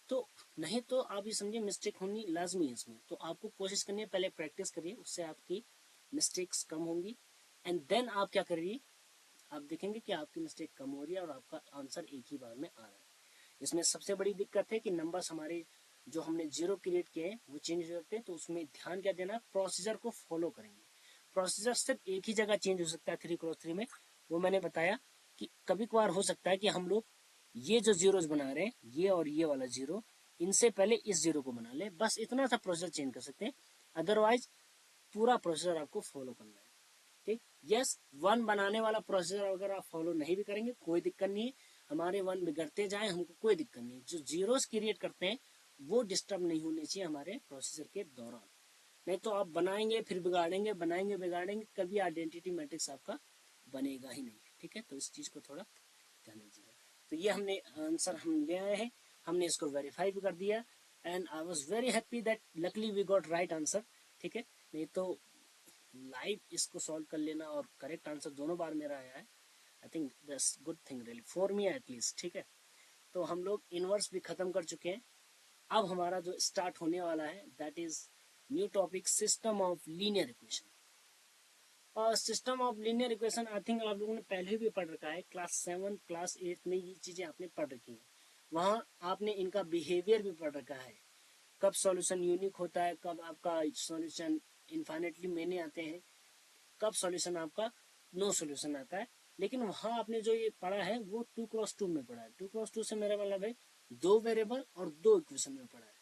तो नहीं तो आप ये समझिए मिस्टेक होनी लाजमी है इसमें। तो आपको कोशिश करनी है, पहले प्रैक्टिस करिए, उससे आपकी मिस्टेक्स कम होंगी, एंड देन आप क्या करिए, आप देखेंगे कि आपकी मिस्टेक कम हो रही है और आपका आंसर एक ही बार में आ रहा है। इसमें सबसे बड़ी दिक्कत है कि नंबर्स हमारे जो हमने 0 क्रिएट किए हैं वो चेंज हो जाते हैं। तो उसमें ध्यान क्या देना, प्रोसीजर को फॉलो करेंगे। प्रोसीजर सिर्फ एक ही जगह चेंज हो सकता है 3x3 में, वो मैंने बताया कि कभी कभार हो सकता है कि हम लोग ये जो जीरोज बना रहे हैं, ये और ये वाला 0, इनसे पहले इस 0 को बना ले, बस इतना सा प्रोसीजर चेंज कर सकते हैं। अदरवाइज पूरा प्रोसीजर आपको फॉलो करना है। ठीक, यस, 1 बनाने वाला प्रोसीजर अगर आप फॉलो नहीं भी करेंगे कोई दिक्कत नहीं है, हमारे 1 बिगड़ते जाए हमको कोई दिक्कत नहीं है। जो जीरोस क्रिएट करते हैं वो डिस्टर्ब नहीं होने चाहिए हमारे प्रोसीजर के दौरान। नहीं तो आप बनाएंगे फिर बिगाड़ेंगे, बनाएंगे बिगाड़ेंगे, कभी आइडेंटिटी मैट्रिक्स आपका बनेगा ही नहीं। ठीक है, तो इस चीज़ को थोड़ा ध्यान दीजिएगा। तो ये हमने आंसर हम ले आए हैं, हमने इसको वेरीफाई भी कर दिया and I was very happy that luckily we got right answer. ठीक है, नहीं तो लाइव इसको सॉल्व कर लेना और करेक्ट आंसर दोनों बार मेरा आया है। I think that's good thing really for me at least. ठीक है, तो हम लोग इनवर्स भी ख़त्म कर चुके हैं। अब हमारा जो स्टार्ट होने वाला है that is new topic, system of linear equation. और system of linear equation I think आप लोगों ने पहले भी पढ़ रखा है, क्लास 7 क्लास 8 में ये चीज़ें आपने पढ़ रखी हैं। वहाँ आपने इनका बिहेवियर भी पढ़ रखा है, कब सॉल्यूशन यूनिक होता है, कब आपका सॉल्यूशन इन्फाइनेटली मेनी आते हैं, कब सॉल्यूशन आपका नो सॉल्यूशन आता है। लेकिन वहाँ आपने जो ये पढ़ा है वो 2x2 में पढ़ा है। 2x2 से मेरा मतलब है 2 वेरिएबल और 2 इक्वेशन में पढ़ा है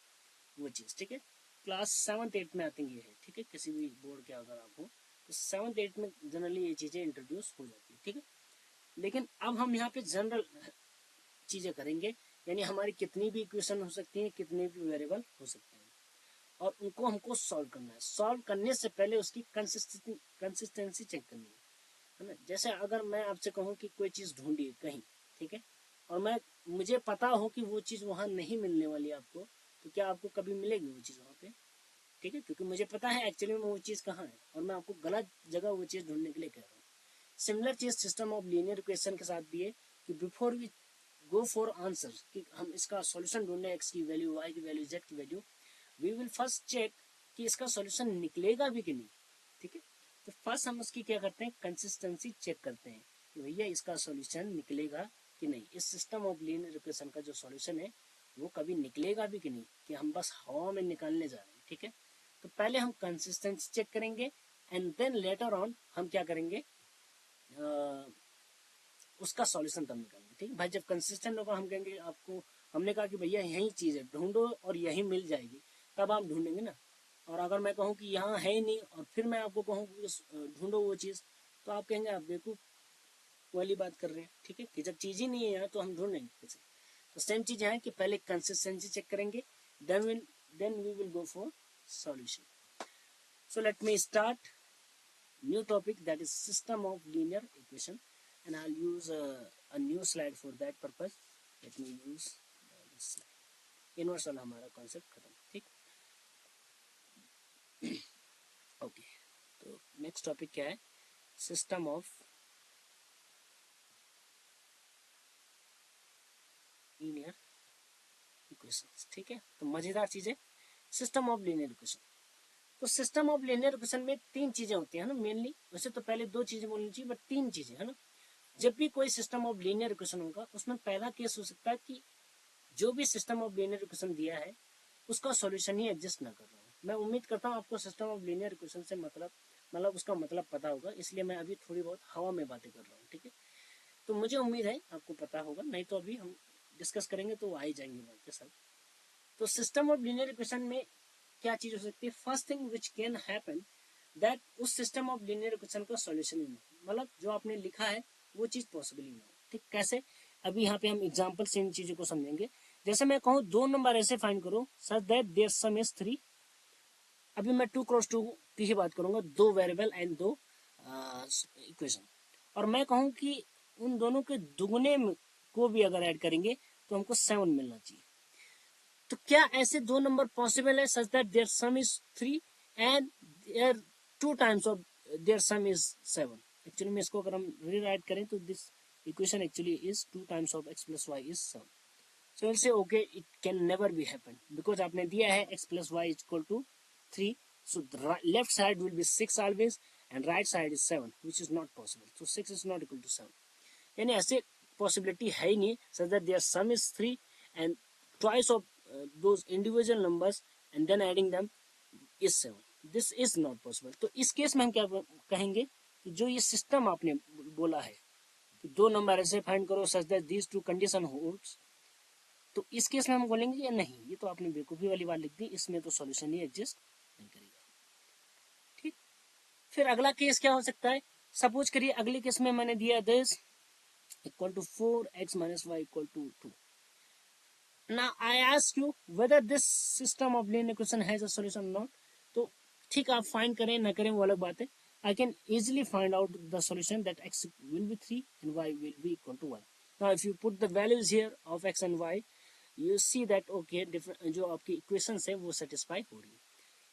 वो चीज़। ठीक है, क्लास 7th 8th में आई थिंक ये है। ठीक है, किसी भी बोर्ड के अगर आप हो तो 7th 8th में जनरली ये चीज़ें इंट्रोड्यूस हो जाती है। ठीक है, लेकिन अब हम यहाँ पे जनरल चीज़ें करेंगे, यानी हमारी कितनी भी इक्वेशन हो सकती है, कितने भी वेरिएबल हो सकते हैं और उनको हमको सॉल्व करना है। सॉल्व करने से पहले उसकी कंसिस्टेंसी चेक करनी है ना। जैसे अगर मैं आपसे कहूँ कि कोई चीज़ ढूंढिए कहीं, ठीक है, और मुझे पता हो कि वो चीज़ वहाँ नहीं मिलने वाली आपको, तो क्या आपको कभी मिलेगी वो चीज़ वहाँ पे? ठीक है, क्योंकि मुझे पता है एक्चुअली में वो चीज़ कहाँ है और मैं आपको गलत जगह वो चीज़ ढूंढने के लिए कह रहा हूँ। सिमिलर चीज़ सिस्टम ऑफ लीनियर इक्वेशन के साथ भी है कि before we go for answer कि हम इसका सॉल्यूशन ढूंढे, एक्स की वैल्यू, वाई की वैल्यू, जेड की वैल्यू, वी विल फर्स्ट चेक कि इसका सॉल्यूशन निकलेगा भी कि नहीं। ठीक है, तो फर्स्ट हम उसकी क्या करते हैं, कंसिस्टेंसी चेक करते हैं कि भैया इसका सॉल्यूशन निकलेगा कि नहीं। इस सिस्टम ऑफ लीनियर इक्वेशन का जो सॉल्यूशन है वो कभी निकलेगा भी कि नहीं, कि हम बस हवा में निकालने जा रहे हैं। ठीक है, तो पहले हम कंसिस्टेंसी चेक करेंगे एंड देन लेटर ऑन हम क्या करेंगे, उसका सॉल्यूशन तब निकालेंगे। ठीक है भाई, जब कंसिस्टेंट होगा हम कहेंगे आपको, हमने कहा कि भैया यही चीज़ है ढूंढो और यही मिल जाएगी, तब आप ढूंढेंगे ना। और अगर मैं कहूँ कि यहाँ है ही नहीं और फिर मैं आपको कहूँ ढूंढो वो चीज़, तो आप कहेंगे आप बेवकूफ़ वाली बात कर रहे हैं। ठीक है, कि जब चीज़ ही नहीं है यहाँ तो हम ढूंढेंगे कैसे। तो सेम चीज़ यहाँ है कि पहले कंसिस्टेंसी चेक करेंगे, then we will go for solution. So let me start new topic, that is system of linear equation, and I'll use a new slide for that purpose. Let me use this slide. Inverse वाला हमारा कॉन्सेप्ट खत्म। ठीक, ओके, तो नेक्स्ट टॉपिक क्या है, सिस्टम ऑफ लीनियर इक्वेशंस। ठीक है, तो मजेदार चीज़ है सिस्टम ऑफ लीनियर इक्वेशन। तो सिस्टम ऑफ लीनियर इक्वेशन में तीन चीज़ें होती हैं ना मेनली, वैसे तो पहले दो चीज़ें बोलनी चाहिए बट तीन चीज़ें है ना। जब भी कोई सिस्टम ऑफ लीनियर इक्वेशन होगा उसमें पहला केस हो सकता है कि जो भी सिस्टम ऑफ लीनियर इक्वेशन दिया है उसका सॉल्यूशन ही एग्जिस्ट ना कर रहा हूँ। मैं उम्मीद करता हूँ आपको सिस्टम ऑफ लीनियर इक्वेशन से मतलब उसका मतलब पता होगा, इसलिए मैं अभी थोड़ी बहुत हवा में बातें कर रहा हूँ। ठीक है, तो मुझे उम्मीद है आपको पता होगा, नहीं तो अभी हम डिस्कस करेंगे तो आ ही जाएंगे बातें सब। तो सिस्टम ऑफ लीनियर इक्वेशन में क्या चीज़ हो सकती है, first thing which can happen that उस सिस्टम ऑफ लीनियर इक्वेशन का सॉल्यूशन ही ना, मतलब जो आपने लिखा है वो चीज़ पॉसिबल ही ना। ठीक, कैसे, अभी यहाँ पे हम एग्जाम्पल से इन चीज़ों को समझेंगे। जैसे मैं कहूँ दो नंबर ऐसे फाइंड करो such that their sum is 3। अभी मैं 2x2 की ही बात करूंगा, दो वेरिएबल एंड दो इक्वेशन, और मैं कहूँ कि उन दोनों के दुगने को भी अगर ऐड करेंगे तो हमको 7 मिलना चाहिए। तो क्या ऐसे दो नंबर पॉसिबल है such that their sum is 3 and their 2 times of their sum is 7? Actually में इसको अगर हम रीराइट करें तो this equation actually is 2 times of x plus y is 7. So we'll say okay, it can never be happen because आपने दिया है x plus y is equal to 3. So the left side will be 6 always and right side is 7, which is not possible. So 6 is not equal to 7. यानी ऐसे possibility है ही नहीं such that their sum is 3 and twice of those individual numbers and then adding them is 7. This is not possible. तो इस केस में हम क्या कहेंगे कि जो ये सिस्टम आपने बोला है कि दो नंबर ऐसे फाइंड करो such that these two condition holds, तो इस केस में हम बोलेंगे ये नहीं, ये तो आपने बेवकूफ़ी वाली बात लिख दी, इसमें तो सॉल्यूशन ही एग्जिस्ट नहीं करेगा। ठीक, फिर अगला केस क्या हो सकता है, सपोज करिए अगले केस में मैंने दिया this equal to 4x minus y equal to 2. Now I ask you whether this system of linear equation has a solution or not. तो ठीक आप फाइंड करें ना करें वो अलग बात है. I can easily find out the solution that x will be 3 and y will be equal to 1. Now if you put the values here of x and y, you see that okay different जो आपकी इक्वेशंस है वो सेटिस्फाई हो रही है.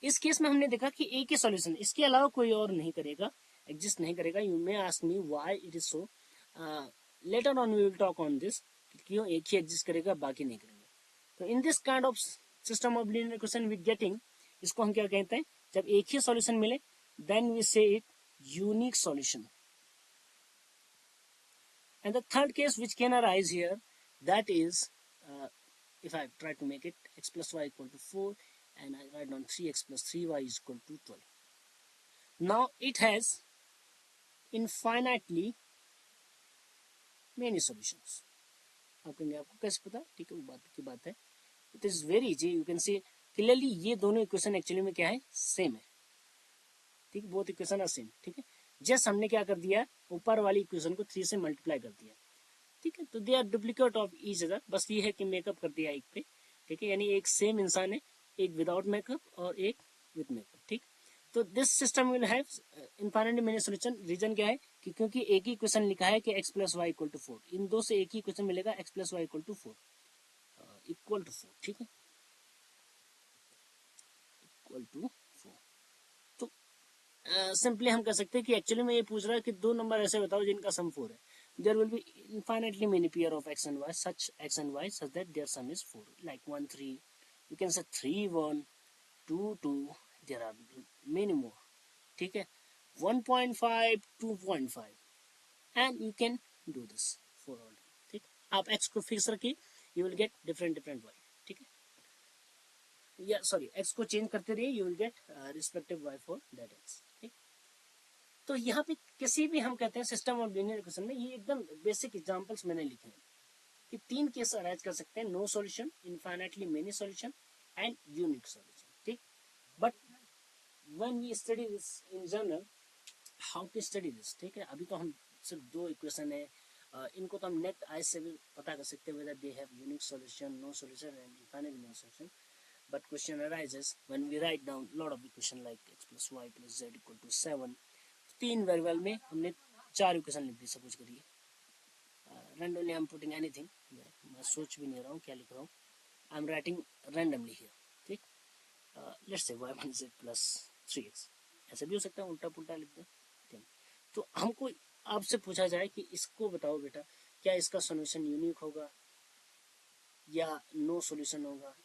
इस केस में हमने देखा कि एक ही सॉल्यूशन, इसके अलावा कोई और नहीं करेगा, एग्जिस्ट नहीं करेगा. You may ask me why it is so. Later on we will talk on this, क्यों एक ही एग्जिस्ट करेगा बाकी नहीं करेंगे. तो in this kind of system of linear equation with getting, इसको हम क्या कहते हैं, जब एक ही सॉल्यूशन मिले then we say it unique solution. And the third case which can arise here, that is if I try to make it x plus y equal to 4 and I write down 3x plus 3y is equal to 12. Now it has infinitely many solutions. आप कहेंगे आपको कैसे पता, ठीक है वो बात की बात है. It is very easy, you can see clearly ये दोनों इक्वेशन एक्चुअली में क्या है, सेम है. ठीक, बोथ इक्वेशन आर सेम. ठीक है, जस्ट हमने क्या कर दिया, ऊपर वाली इक्वेशन को 3 से मल्टीप्लाई कर दिया. ठीक है, तो they are duplicate of each other, बस ये है कि मेकअप कर दिया एक पे. ठीक है, यानी एक सेम इंसान है, एक विदाउट मेकअप और एक विद मेकअप. ठीक, तो this system will have infinitely many solution. Reason क्या है कि क्योंकि एक ही इक्वेशन लिखा है कि x plus y equal to 4, इन दो से एक ही इक्वेशन मिलेगा x plus y equal to 4 equal to 4. ठीक है, इक्वल टू 4. तो सिंपली हम कह सकते हैं कि एक्चुअली में ये पूछ रहा है कि दो नंबर ऐसे बताओ जिनका सम 4 है. There will be infinitely many pair of x and y, such x and y such that their sum is 4, like 1 3, you can say 3 1 2 2, there are many more. ठीक है, 1.5 2.5 and you can do this for all. ठीक, आप x को फिक्स रखिए, you will get different y. ठीक है, या सॉरी x को चेंज करते रहिए, you will get respective y for that x. ठीक, तो यहाँ पे किसी भी हम कहते हैं सिस्टम ऑफ लीनियर इक्वेशन में, ये एकदम बेसिक एग्जांपल्स मैंने लिखे हैं कि 3 केस अराइज कर सकते हैं, no solution, infinitely many solution and unique solution. ठीक, but when we study this in general, how to study this. ठीक है, अभी तो हम सिर्फ दो इक्वेशन है, इनको तो हम नेट आई से भी पता कर सकते हैं whether they have unique solution, no solution and infinitely no solution. But question arises when we write down lot of equation like x plus y plus z equal to 7. 3 variable में हमने 4 इक्वेशन लिख दी, सपोज करिए. Randomly I am putting anything, मैं सोच भी नहीं रहा हूँ क्या लिख रहा हूँ, I am writing randomly here. ठीक, let's say y1 z plus 3x, ऐसा भी हो सकता है, उल्टा पुल्टा लिख दें. ठीक, तो हमको आपसे पूछा जाए कि इसको बताओ बेटा, क्या इसका सॉल्यूशन यूनिक होगा या नो सॉल्यूशन होगा,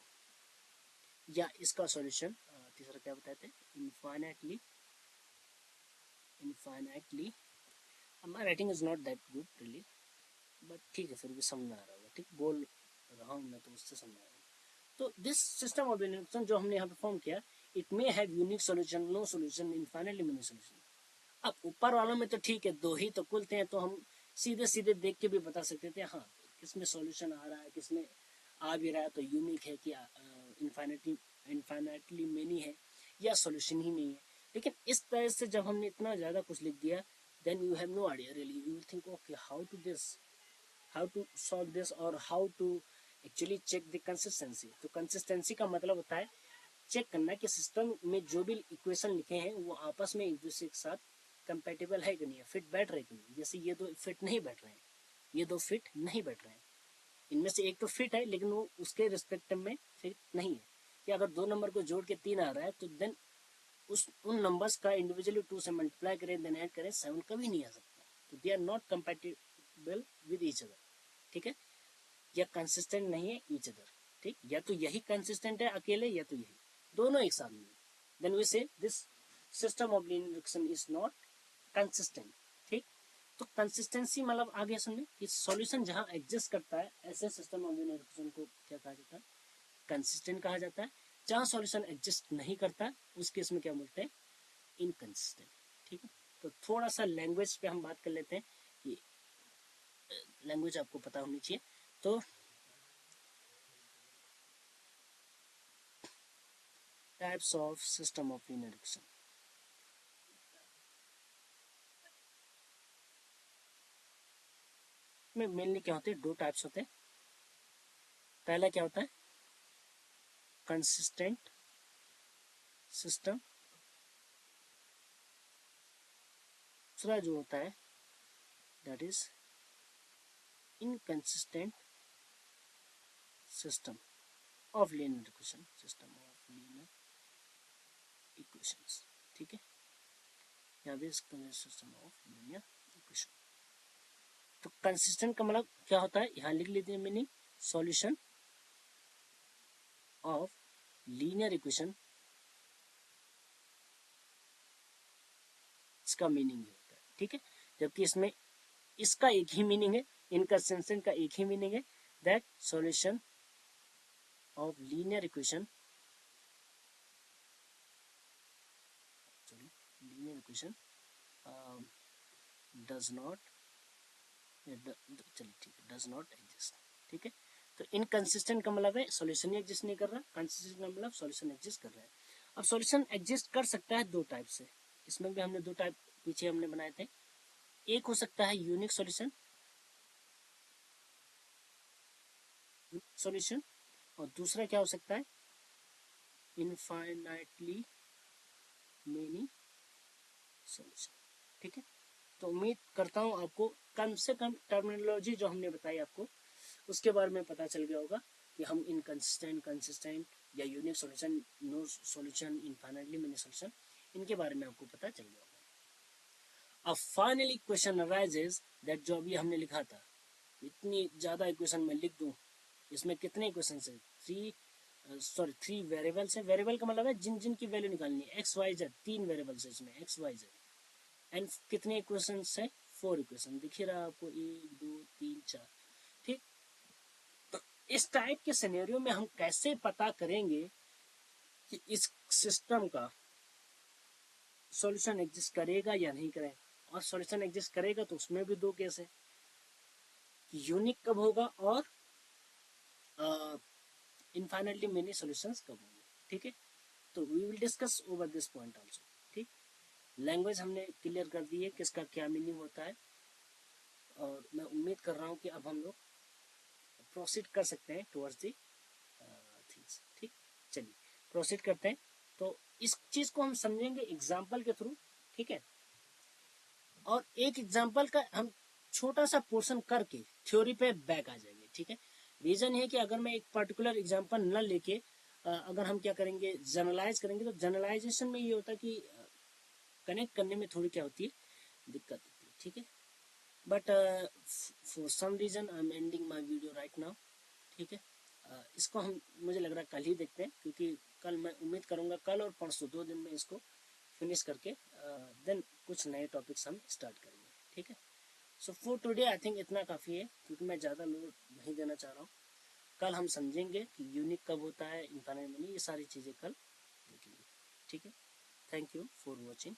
या इसका सॉल्यूशन तीसरा क्या बताते हैं, infinitely my writing is not that good really, but ठीक है फिर भी समझ में आ रहा होगा. ठीक, बोल रहा हूँ मैं तो उससे समझ में आ रहा है. तो दिस सिस्टम ऑफ इक्वेशन जो हमने यहाँ पे फॉर्म किया, it may have unique solution, no solution, infinitely many solution. अब ऊपर वालों में तो ठीक है, दो ही तो कुलते हैं, तो हम सीधे सीधे देख के भी बता सकते थे हाँ किसमें सॉल्यूशन आ रहा है, किसमें आ भी रहा है, तो यूनिक है कि इनफाइनाइटली मेनी है या सॉल्यूशन ही नहीं है. लेकिन इस तरह से जब हमने इतना ज़्यादा कुछ लिख दिया, then you have no idea really, you will think okay how to solve this और how to actually check the consistency. तो कंसिस्टेंसी का मतलब होता है चेक करना कि सिस्टम में जो भी इक्वेशन लिखे हैं वो आपस में एक दूसरे के साथ कंपेटेबल है कि नहीं है, फिट बैठ रहे कि नहीं. जैसे ये दो फिट नहीं बैठ रहे हैं, ये दो फिट नहीं बैठ रहे हैं, इनमें से एक तो फिट है लेकिन वो उसके रिस्पेक्टिव में फिट नहीं है. कि अगर दो नंबर को जोड़ के 3 आ रहा है तो देन उन नंबर्स का इंडिविजुअली 2 से मल्टीप्लाई करें देन ऐड करें, 7 कभी नहीं आ सकता. तो they are not compatible with each other. ठीक है, या कंसिस्टेंट नहीं है ईच अदर. ठीक, या तो यही कंसिस्टेंट है अकेले या तो यही, दोनों एक साथ नहीं. देन वी से this system of linear equation is not consistent. ठीक, तो कंसिस्टेंसी मतलब आगे समझे कि सॉल्यूशन जहां एग्जिस्ट करता है ऐसे सिस्टम ऑफ लीनियर इक्वेशन को क्या कहा जाता है, कंसिस्टेंट कहा जाता है. जहां सॉल्यूशन एग्जिस्ट नहीं करता उस केस में क्या बोलते हैं, इनकंसिस्टेंट. ठीक है, तो थोड़ा सा लैंग्वेज पे हम बात कर लेते हैं कि लैंग्वेज आपको पता होनी चाहिए. तो types of system of linear equation, में मेनली क्या होते हैं, दो टाइप्स होते हैं. पहला क्या होता है, कंसिस्टेंट सिस्टम दूसरा जो होता है that is inconsistent system of linear equation, system of linear equations. ठीक है, यहाँ भी सिस्टम ऑफ लीनियर इक्वेशन। तो कंसिस्टेंट का मतलब क्या होता है, यहाँ लिख लेते हैं meaning, solution of linear equation, इसका मीनिंग ये होता है। ठीक है, जबकि इसमें इसका एक ही मीनिंग है, इनकंसिस्टेंट का एक ही मीनिंग है, that solution of linear equation, linear equation does not, चलिए ठीक है, डज नॉट एग्जिस्ट। ठीक है, तो इनकंसिस्टेंट का मतलब है सॉल्यूशन ही एग्जिस्ट नहीं कर रहा, कंसिस्टेंट का मतलब सॉल्यूशन एग्जिस्ट कर रहा है। अब सॉल्यूशन एग्जिस्ट कर सकता है दो टाइप से, इसमें भी हमने दो टाइप पीछे हमने बनाए थे। एक हो सकता है यूनिक सॉल्यूशन, सॉल्यूशन, और दूसरा क्या हो सकता है, इनफाइनाइटली मेनी सॉल्यूशन। ठीक है, तो उम्मीद करता हूँ आपको कम से कम टर्मिनोलॉजी जो हमने बताई आपको उसके बारे में पता चल गया होगा कि हम इनकंसिस्टेंट, कंसिस्टेंट या unique solution, no solution, infinitely many solution, इनके बारे में आपको पता चल गया होगा। अब फाइनली क्वेश्चन अराइजेज दैट जो अभी हमने लिखा था, इतनी ज़्यादा इक्वेशन में लिख दूँ, इसमें कितने इक्वेशन है, थ्री वेरिएबल्स है। वेरिएबल का मतलब है जिन जिन की वैल्यू निकालनी है, एक्स वाई जेड, तीन वेरिएबल्स है इसमें, एक्स वाई जेड, एंड कितने इक्वेशन है, 4 इक्वेशन दिख रहा है आपको, 1 2 3 4। ठीक, तो इस टाइप के सिनेरियो में हम कैसे पता करेंगे कि इस सिस्टम का सॉल्यूशन एग्जिस्ट करेगा या नहीं करेगा, और सॉल्यूशन एग्जिस्ट करेगा तो उसमें भी दो केस है, यूनिक कब होगा और इनफाइनाइटली मेनी सॉल्यूशंस कब होंगे। ठीक है, तो we will discuss over this point also. ठीक, लैंग्वेज हमने क्लियर कर दी है किसका क्या मीनिंग होता है, और मैं उम्मीद कर रहा हूँ कि अब हम लोग प्रोसीड कर सकते हैं टुवर्ड्स दी थिंग्स। ठीक, चलिए प्रोसीड करते हैं। तो इस चीज़ को हम समझेंगे एग्जाम्पल के थ्रू। ठीक है, और एक एग्जाम्पल का हम छोटा सा पोर्शन करके थ्योरी पे बैक आ जाएंगे। ठीक है, रीजन है कि अगर मैं एक पर्टिकुलर एग्जाम्पल न लेके अगर हम क्या करेंगे, जनरलाइज करेंगे, तो जनरलाइजेशन में ये होता है कि कनेक्ट करने में थोड़ी क्या होती है, दिक्कत होती है। ठीक है, but for some reason I am ending my video right now. ठीक है, इसको हम, मुझे लग रहा है कल ही देखते हैं, क्योंकि कल मैं उम्मीद करूँगा कल और परसों 2 दिन में इसको फिनिश करके देन कुछ नए टॉपिक्स हम स्टार्ट करेंगे। ठीक है, so for today I think इतना काफ़ी है, क्योंकि मैं ज़्यादा लोड नहीं देना चाह रहा हूँ। कल हम समझेंगे कि यूनिक कब होता है, इनफाइनाइट मनी, ये सारी चीज़ें कल देखेंगे। ठीक है, थैंक यू फॉर वॉचिंग।